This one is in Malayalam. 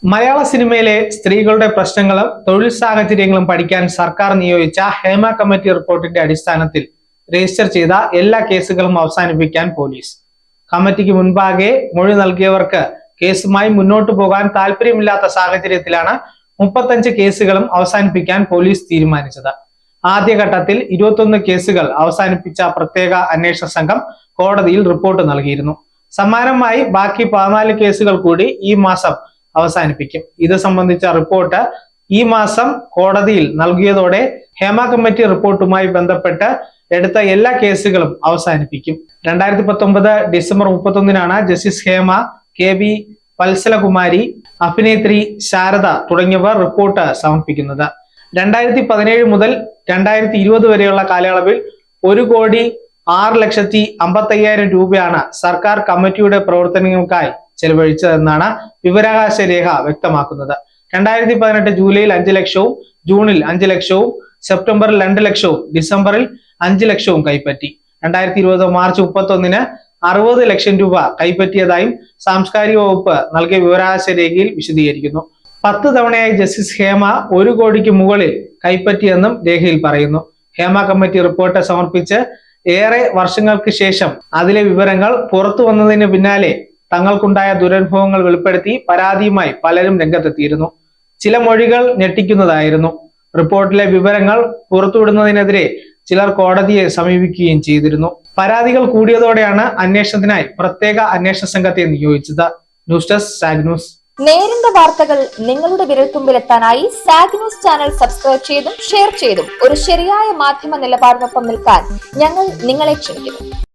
മലയാള സിനിമയിലെ സ്ത്രീകളുടെ പ്രശ്നങ്ങളും തൊഴിൽ സാഹചര്യങ്ങളും പഠിക്കാൻ സർക്കാർ നിയോഗിച്ച ഹേമ കമ്മിറ്റി റിപ്പോർട്ടിന്റെ അടിസ്ഥാനത്തിൽ രജിസ്റ്റർ ചെയ്ത എല്ലാ കേസുകളും അവസാനിപ്പിക്കാൻ പോലീസ്. കമ്മിറ്റിക്ക് മുൻപാകെ മൊഴി നൽകിയവർക്ക് കേസുമായി മുന്നോട്ടു പോകാൻ താല്പര്യമില്ലാത്ത സാഹചര്യത്തിലാണ് 35 കേസുകളും അവസാനിപ്പിക്കാൻ പോലീസ് തീരുമാനിച്ചത്. ആദ്യഘട്ടത്തിൽ 21 കേസുകൾ അവസാനിപ്പിച്ച പ്രത്യേക അന്വേഷണ സംഘം കോടതിയിൽ റിപ്പോർട്ട് നൽകിയിരുന്നു. സമാനമായി ബാക്കി 14 കേസുകൾ കൂടി ഈ മാസം അവസാനിപ്പിക്കും. ഇത് സംബന്ധിച്ച റിപ്പോർട്ട് ഈ മാസം കോടതിയിൽ നൽകിയതോടെ ഹേമ കമ്മിറ്റി റിപ്പോർട്ടുമായി ബന്ധപ്പെട്ട് എടുത്ത എല്ലാ കേസുകളും അവസാനിപ്പിക്കും. 2019 ഡിസംബർ 31-നാണ് ജസ്റ്റിസ് ഹേമ, KB വത്സലകുമാരി, അഭിനേത്രി ശാരദ തുടങ്ങിയവർ റിപ്പോർട്ട് സമർപ്പിക്കുന്നത്. 2017 മുതൽ 2020 വരെയുള്ള കാലയളവിൽ 1,06,55,000 രൂപയാണ് സർക്കാർ കമ്മിറ്റിയുടെ പ്രവർത്തനങ്ങൾക്കായി ചെലവഴിച്ചതെന്നാണ് വിവരാവകാശ രേഖ വ്യക്തമാക്കുന്നത്. 2018 ജൂലൈയിൽ 5 ലക്ഷവും, ജൂണിൽ 5 ലക്ഷവും, സെപ്റ്റംബറിൽ 2 ലക്ഷവും, ഡിസംബറിൽ 5 ലക്ഷവും കൈപ്പറ്റി. 2020 മാർച്ച് 31-ന് 60 ലക്ഷം രൂപ കൈപ്പറ്റിയതായും സാംസ്കാരിക വകുപ്പ് നൽകിയ വിവരാവകാശ രേഖയിൽ വിശദീകരിക്കുന്നു. 10 തവണയായി ജസ്റ്റിസ് ഹേമ 1 കോടിക്ക് മുകളിൽ കൈപ്പറ്റിയെന്നും രേഖയിൽ പറയുന്നു. ഹേമ കമ്മിറ്റി റിപ്പോർട്ട് സമർപ്പിച്ച് ഏറെ വർഷങ്ങൾക്ക് ശേഷം അതിലെ വിവരങ്ങൾ പുറത്തു വന്നതിന് പിന്നാലെ തങ്ങൾക്കുണ്ടായ ദുരനുഭവങ്ങൾ വെളിപ്പെടുത്തി പരാതിയുമായി പലരും രംഗത്തെത്തിയിരുന്നു. ചില മൊഴികൾ ഞെട്ടിക്കുന്നതായിരുന്നു. റിപ്പോർട്ടിലെ വിവരങ്ങൾ പുറത്തുവിടുന്നതിനെതിരെ ചിലർ കോടതിയെ സമീപിക്കുകയും ചെയ്തിരുന്നു. പരാതികൾ കൂടിയതോടെയാണ് അന്വേഷണത്തിനായി പ്രത്യേക അന്വേഷണ സംഘത്തെ നിയോഗിച്ചത്. News desk zag news. നേരിന്റെ വാർത്തകൾ നിങ്ങളുടെ വിരൽത്തുമ്പിലെത്താനായി സാഗ് ന്യൂസ് ചാനൽ സബ്സ്ക്രൈബ് ചെയ്തും ഷെയർ ചെയ്തും ഒരു ശരിയായ മാധ്യമ നിലപാടിനൊപ്പം നിൽക്കാൻ ഞങ്ങൾ നിങ്ങളെ ക്ഷണിക്കുന്നു.